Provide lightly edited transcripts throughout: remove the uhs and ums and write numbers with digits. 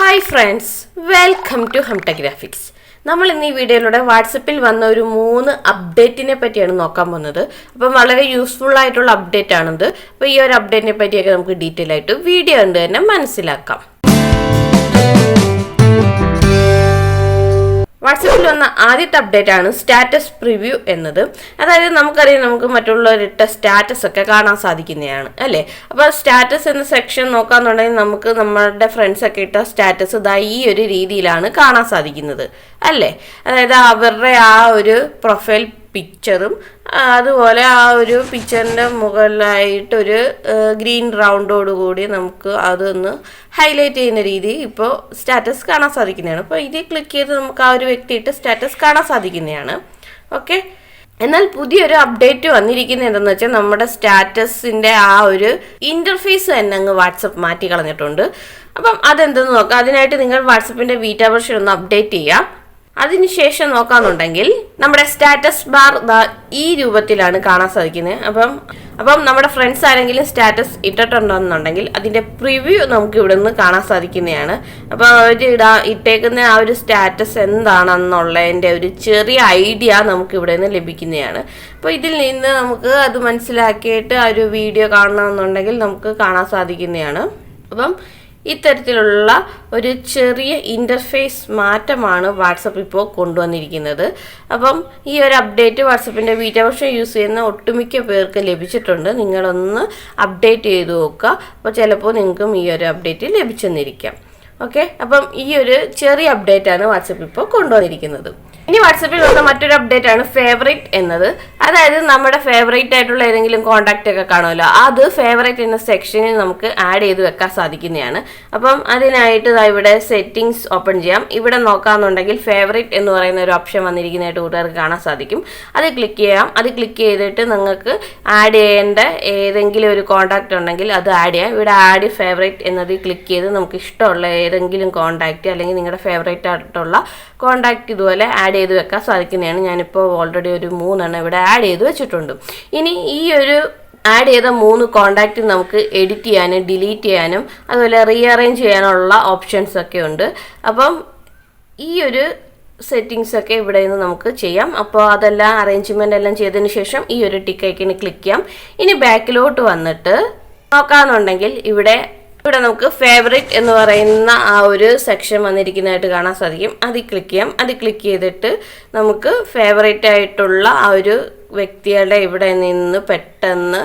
Hi friends, welcome to ഹംട graphics. നമ്മൾ ഇന്ന് ഈ വീഡിയോയിലൂടെ വാട്സപ്പിൽ വന്ന ഒരു 3 അപ്ഡേറ്റിനെ പറ്റിയാണ് നോക്കാൻ പോകുന്നത്. അപ്പം വളരെ യൂസ്ഫുൾ ആയിട്ടുള്ള അപ്ഡേറ്റ് ആണിത്. അപ്പോൾ ഈ ഒരു അപ്ഡേറ്റിനെ പറ്റിയൊക്കെ നമുക്ക് ഡീറ്റെയിൽ ആയിട്ട് വീഡിയോ കണ്ട് തന്നെ മനസ്സിലാക്കാം. വാട്സപ്പിൽ വന്ന ആദ്യത്തെ അപ്ഡേറ്റ് ആണ് സ്റ്റാറ്റസ് പ്രിവ്യൂ എന്നത്. അതായത് നമുക്കറിയാം, നമുക്ക് മറ്റുള്ളവരിട്ട സ്റ്റാറ്റസ് ഒക്കെ കാണാൻ സാധിക്കുന്നതാണ് അല്ലേ. അപ്പോൾ സ്റ്റാറ്റസ് എന്ന സെക്ഷൻ നോക്കാന്നുണ്ടെങ്കിൽ നമുക്ക് നമ്മളുടെ ഫ്രണ്ട്സ് ഒക്കെ ഇട്ട സ്റ്റാറ്റസ് ഇതാ ഈ ഒരു രീതിയിലാണ് കാണാൻ സാധിക്കുന്നത് അല്ലേ. അതായത് അവരുടെ ആ ഒരു പ്രൊഫൈൽ പിക്ചറും അതുപോലെ ആ ഒരു പിക്ചറിൻ്റെ മുകളിലായിട്ടൊരു ഗ്രീൻ റൗണ്ടോട് കൂടി നമുക്ക് അതൊന്ന് ഹൈലൈറ്റ് ചെയ്യുന്ന രീതി ഇപ്പോൾ സ്റ്റാറ്റസ് കാണാൻ സാധിക്കുന്നതാണ്. അപ്പോൾ ഇതിൽ ക്ലിക്ക് ചെയ്ത് നമുക്ക് ആ ഒരു വ്യക്തിയിട്ട് സ്റ്റാറ്റസ് കാണാൻ സാധിക്കുന്നതാണ്. ഓക്കെ, എന്നാൽ പുതിയൊരു അപ്ഡേറ്റ് വന്നിരിക്കുന്നത് എന്തെന്ന് വെച്ചാൽ നമ്മുടെ സ്റ്റാറ്റസിൻ്റെ ആ ഒരു ഇൻ്റർഫേസ് തന്നെ അങ്ങ് വാട്സപ്പ് മാറ്റി കളഞ്ഞിട്ടുണ്ട്. അപ്പം അതെന്തെന്ന് നോക്കാം. അതിനായിട്ട് നിങ്ങൾ വാട്സപ്പിൻ്റെ ബീറ്റാ വെർഷൻ ഒന്ന് അപ്ഡേറ്റ് ചെയ്യാം. അതിനുശേഷം നോക്കാന്നുണ്ടെങ്കിൽ നമ്മുടെ സ്റ്റാറ്റസ് ബാർ ഈ രൂപത്തിലാണ് കാണാൻ സാധിക്കുന്നത്. അപ്പം നമ്മുടെ ഫ്രണ്ട്സ് ആരെങ്കിലും സ്റ്റാറ്റസ് ഇട്ടിട്ടുണ്ടെന്നുണ്ടെങ്കിൽ അതിൻ്റെ പ്രിവ്യൂ നമുക്ക് ഇവിടെ നിന്ന് കാണാൻ സാധിക്കുന്നതാണ്. അപ്പോൾ അവർ ഇട്ടേക്കുന്ന ആ ഒരു സ്റ്റാറ്റസ് എന്താണെന്നുള്ളതിൻ്റെ ഒരു ചെറിയ ഐഡിയ നമുക്ക് ഇവിടെ നിന്ന് ലഭിക്കുന്നതാണ്. അപ്പോൾ ഇതിൽ നിന്ന് നമുക്ക് അത് മനസ്സിലാക്കിയിട്ട് ആ ഒരു വീഡിയോ കാണണമെന്നുണ്ടെങ്കിൽ നമുക്ക് കാണാൻ സാധിക്കുന്നതാണ്. അപ്പം ഇത്തരത്തിലുള്ള ഒരു ചെറിയ ഇൻ്റർഫേസ് മാറ്റമാണ് വാട്സപ്പ് ഇപ്പോൾ കൊണ്ടുവന്നിരിക്കുന്നത്. അപ്പം ഈ ഒരു അപ്ഡേറ്റ് വാട്സപ്പിൻ്റെ ബീറ്റാ വെർഷൻ യൂസ് ചെയ്യുന്ന ഒട്ടുമിക്ക പേർക്ക് ലഭിച്ചിട്ടുണ്ട്. നിങ്ങളൊന്ന് അപ്ഡേറ്റ് ചെയ്ത് നോക്കുക. അപ്പോൾ ചിലപ്പോൾ നിങ്ങൾക്കും ഈ ഒരു അപ്ഡേറ്റ് ലഭിച്ചെന്നിരിക്കാം. ഓക്കെ, അപ്പം ഈ ഒരു ചെറിയ അപ്ഡേറ്റ് ആണ് വാട്സപ്പ് ഇപ്പോൾ കൊണ്ടുവന്നിരിക്കുന്നത്. ഇനി വാട്സപ്പിൽ വന്ന മറ്റൊരു അപ്ഡേറ്റ് ആണ് ഫേവറേറ്റ് എന്നത്. അതായത് നമ്മുടെ ഫേവറേറ്റ് ആയിട്ടുള്ള ഏതെങ്കിലും കോൺടാക്റ്റ് ഒക്കെ കാണുമല്ലോ, അത് ഫേവറേറ്റ് എന്ന സെക്ഷനിൽ നമുക്ക് ആഡ് ചെയ്ത് വെക്കാൻ സാധിക്കുന്നതാണ്. അപ്പം അതിനായിട്ട് ഇവിടെ സെറ്റിങ്സ് ഓപ്പൺ ചെയ്യാം. ഇവിടെ നോക്കാമെന്നുണ്ടെങ്കിൽ ഫേവറേറ്റ് എന്ന് പറയുന്ന ഒരു ഓപ്ഷൻ വന്നിരിക്കുന്നതായിട്ട് കൂട്ടുകാർക്ക് കാണാൻ സാധിക്കും. അത് ക്ലിക്ക് ചെയ്യാം. അത് ക്ലിക്ക് ചെയ്തിട്ട് നിങ്ങൾക്ക് ആഡ് ചെയ്യേണ്ട ഏതെങ്കിലും ഒരു കോൺടാക്റ്റ് ഉണ്ടെങ്കിൽ അത് ആഡ് ചെയ്യാം. ഇവിടെ ആഡ് ഫേവറേറ്റ് എന്നതിൽ ക്ലിക്ക് ചെയ്ത് നമുക്ക് ഇഷ്ടമുള്ള ഏതെങ്കിലും കോൺടാക്റ്റ് അല്ലെങ്കിൽ നിങ്ങളുടെ ഫേവറേറ്റ് ആയിട്ടുള്ള കോൺടാക്റ്റ് ഇതുപോലെ ആഡ് ചെയ്ത് വെക്കാൻ സാധിക്കുന്നതാണ്. ഞാനിപ്പോൾ ഓൾറെഡി ഒരു 3 ഇവിടെ ആഡ് ചെയ്ത് വെച്ചിട്ടുണ്ട്. ഇനി ഈ ഒരു ആഡ് ചെയ്ത 3 കോൺടാക്റ്റ് നമുക്ക് എഡിറ്റ് ചെയ്യാനും ഡിലീറ്റ് ചെയ്യാനും അതുപോലെ റീഅറേഞ്ച് ചെയ്യാനുള്ള ഓപ്ഷൻസ് ഒക്കെ ഉണ്ട്. അപ്പം ഈ ഒരു സെറ്റിങ്സ് ഒക്കെ ഇവിടെ നിന്ന് നമുക്ക് ചെയ്യാം. അപ്പോൾ അതെല്ലാം അറേഞ്ച്മെൻ്റ് എല്ലാം ചെയ്തതിന് ശേഷം ഈ ഒരു ടിക്ക് ഐക്കണിൽ ക്ലിക്ക് ചെയ്യാം. ഇനി ബാക്കിലോട്ട് വന്നിട്ട് നോക്കാമെന്നുണ്ടെങ്കിൽ ഇവിടെ നമുക്ക് ഫേവറേറ്റ് എന്ന് പറയുന്ന ആ ഒരു സെക്ഷൻ വന്നിരിക്കുന്നതായിട്ട് കാണാൻ സാധിക്കും. അതിൽ ക്ലിക്ക് ചെയ്യാം. അത് ക്ലിക്ക് ചെയ്തിട്ട് നമുക്ക് ഫേവറേറ്റ് ആയിട്ടുള്ള ആ ഒരു വ്യക്തികളുടെ ഇവിടെ നിന്ന് പെട്ടെന്ന്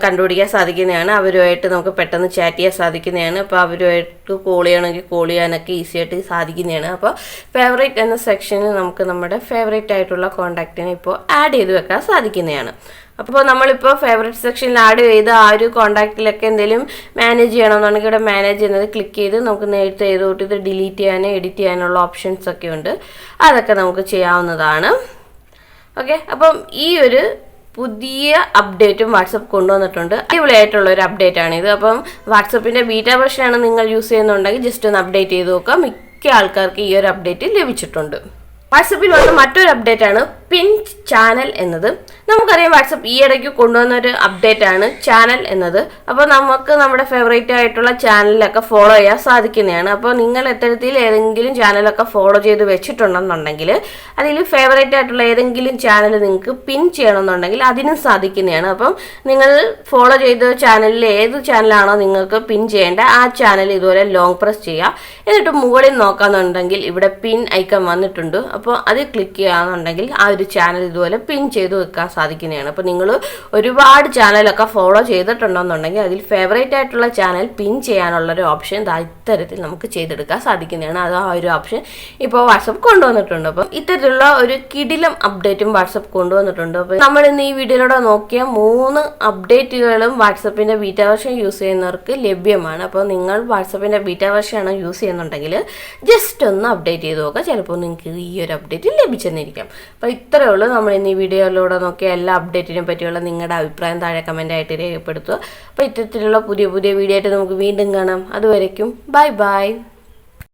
കണ്ടുപിടിക്കാൻ സാധിക്കുന്നതാണ്. അവരുമായിട്ട് നമുക്ക് പെട്ടെന്ന് ചാറ്റ് ചെയ്യാൻ സാധിക്കുന്നതാണ്. അപ്പോൾ അവരുമായിട്ട് കോൾ ചെയ്യണമെങ്കിൽ കോൾ ചെയ്യാനൊക്കെ ഈസി ആയിട്ട് സാധിക്കുന്നതാണ്. അപ്പോൾ ഫേവറേറ്റ് എന്ന സെക്ഷനിൽ നമുക്ക് നമ്മുടെ ഫേവറേറ്റ് ആയിട്ടുള്ള കോൺടാക്റ്റിനെ ഇപ്പോൾ ആഡ് ചെയ്ത് വെക്കാൻ സാധിക്കുന്നതാണ്. അപ്പോൾ നമ്മളിപ്പോൾ ഫേവറേറ്റ് സെക്ഷനിൽ ആഡ് ചെയ്ത് ആ ഒരു കോൺടാക്റ്റിലൊക്കെ എന്തെങ്കിലും മാനേജ് ചെയ്യണമെന്നുണ്ടെങ്കിൽ ഇവിടെ മാനേജ് ചെയ്യുന്നത് ക്ലിക്ക് ചെയ്ത് നമുക്ക് നേരത്തെ ചെയ്തോട്ട് ഇത് ഡിലീറ്റ് ചെയ്യാനും എഡിറ്റ് ചെയ്യാനുള്ള ഓപ്ഷൻസ് ഒക്കെ ഉണ്ട്. അതൊക്കെ നമുക്ക് ചെയ്യാവുന്നതാണ്. ഓക്കെ, അപ്പം ഈ ഒരു പുതിയ അപ്ഡേറ്റും വാട്സപ്പ് കൊണ്ടുവന്നിട്ടുണ്ട്. അടിപൊളിയായിട്ടുള്ള ഒരു അപ്ഡേറ്റ് ആണിത്. അപ്പം വാട്സപ്പിൻ്റെ ബീറ്റാ വെർഷനാണ് നിങ്ങൾ യൂസ് ചെയ്യുന്നുണ്ടെങ്കിൽ ജസ്റ്റ് ഒന്ന് അപ്ഡേറ്റ് ചെയ്ത് നോക്കാം. മിക്ക ആൾക്കാർക്ക് ഈ ഒരു അപ്ഡേറ്റ് ലഭിച്ചിട്ടുണ്ട്. വാട്സപ്പിൽ വന്ന മറ്റൊരു അപ്ഡേറ്റ് ആണ് പിൻ ചാനൽ എന്നത്. നമുക്കറിയാം വാട്സപ്പ് ഈ ഇടയ്ക്ക് കൊണ്ടുവന്ന ഒരു അപ്ഡേറ്റ് ആണ് ചാനൽ എന്നത്. അപ്പോൾ നമുക്ക് നമ്മുടെ ഫേവറേറ്റ് ആയിട്ടുള്ള ചാനലൊക്കെ ഫോളോ ചെയ്യാൻ സാധിക്കുന്നതാണ്. അപ്പോൾ നിങ്ങൾ ഇത്തരത്തിൽ ഏതെങ്കിലും ചാനലൊക്കെ ഫോളോ ചെയ്ത് വെച്ചിട്ടുണ്ടെന്നുണ്ടെങ്കിൽ അതിൽ ഫേവറേറ്റ് ആയിട്ടുള്ള ഏതെങ്കിലും ചാനൽ നിങ്ങൾക്ക് പിൻ ചെയ്യണമെന്നുണ്ടെങ്കിൽ അതിനും സാധിക്കുന്നതാണ്. അപ്പം നിങ്ങൾ ഫോളോ ചെയ്ത ചാനലിൽ ഏത് ചാനലാണോ നിങ്ങൾക്ക് പിൻ ചെയ്യേണ്ട ആ ചാനൽ ഇതുപോലെ ലോങ് പ്രസ് ചെയ്യുക. എന്നിട്ട് മുകളിൽ നോക്കാമെന്നുണ്ടെങ്കിൽ ഇവിടെ പിൻ ഐക്കൺ വന്നിട്ടുണ്ട്. അപ്പോൾ അത് ക്ലിക്ക് ചെയ്യുകയാണെന്നുണ്ടെങ്കിൽ ആ ഒരു ചാനൽ ഇതുപോലെ പിൻ ചെയ്ത് വെക്കാൻ സാധിക്കുന്നതാണ്. അപ്പോൾ നിങ്ങൾ ഒരുപാട് ചാനലൊക്കെ ഫോളോ ചെയ്തിട്ടുണ്ടെന്നുണ്ടെങ്കിൽ അതിൽ ഫേവറേറ്റ് ആയിട്ടുള്ള ചാനൽ പിൻ ചെയ്യാനുള്ളൊരു ഓപ്ഷൻ ഇത്തരത്തിൽ നമുക്ക് ചെയ്തെടുക്കാൻ സാധിക്കുന്നതാണ്. അത് ആ ഒരു ഓപ്ഷൻ ഇപ്പോൾ വാട്സപ്പ് കൊണ്ടുവന്നിട്ടുണ്ട്. അപ്പം ഇത്തരത്തിലുള്ള ഒരു കിടിലം അപ്ഡേറ്റും വാട്സപ്പ് കൊണ്ടുവന്നിട്ടുണ്ട്. അപ്പോൾ നമ്മൾ ഇന്ന് ഈ വീഡിയോയിലൂടെ നോക്കിയ 3 അപ്ഡേറ്റുകളും വാട്സപ്പിൻ്റെ ബീറ്റാ വെർഷൻ യൂസ് ചെയ്യുന്നവർക്ക് ലഭ്യമാണ്. അപ്പോൾ നിങ്ങൾ വാട്സപ്പിൻ്റെ ബീറ്റാ വെർഷനാണ് യൂസ് ചെയ്യുന്നുണ്ടെങ്കിൽ ജസ്റ്റ് ഒന്ന് അപ്ഡേറ്റ് ചെയ്ത് നോക്കുക. ചിലപ്പോൾ നിങ്ങൾക്ക് ഈ ഒരു അപ്ഡേറ്റ് ലഭിച്ചെന്നിരിക്കാം. അപ്പോൾ ഇത്രയേ ഉള്ളൂ. നമ്മൾ ഇന്ന് ഈ വീഡിയോയിലൂടെ നോക്കിയ എല്ലാ അപ്ഡേറ്റിനെ പറ്റിയുള്ള നിങ്ങളുടെ അഭിപ്രായം താഴെ കമൻ്റായിട്ട് രേഖപ്പെടുത്തുക. അപ്പോൾ ഇത്തരത്തിലുള്ള പുതിയ വീഡിയോ ആയിട്ട് നമുക്ക് വീണ്ടും കാണാം. അതുവരയ്ക്കും ബൈ ബൈ.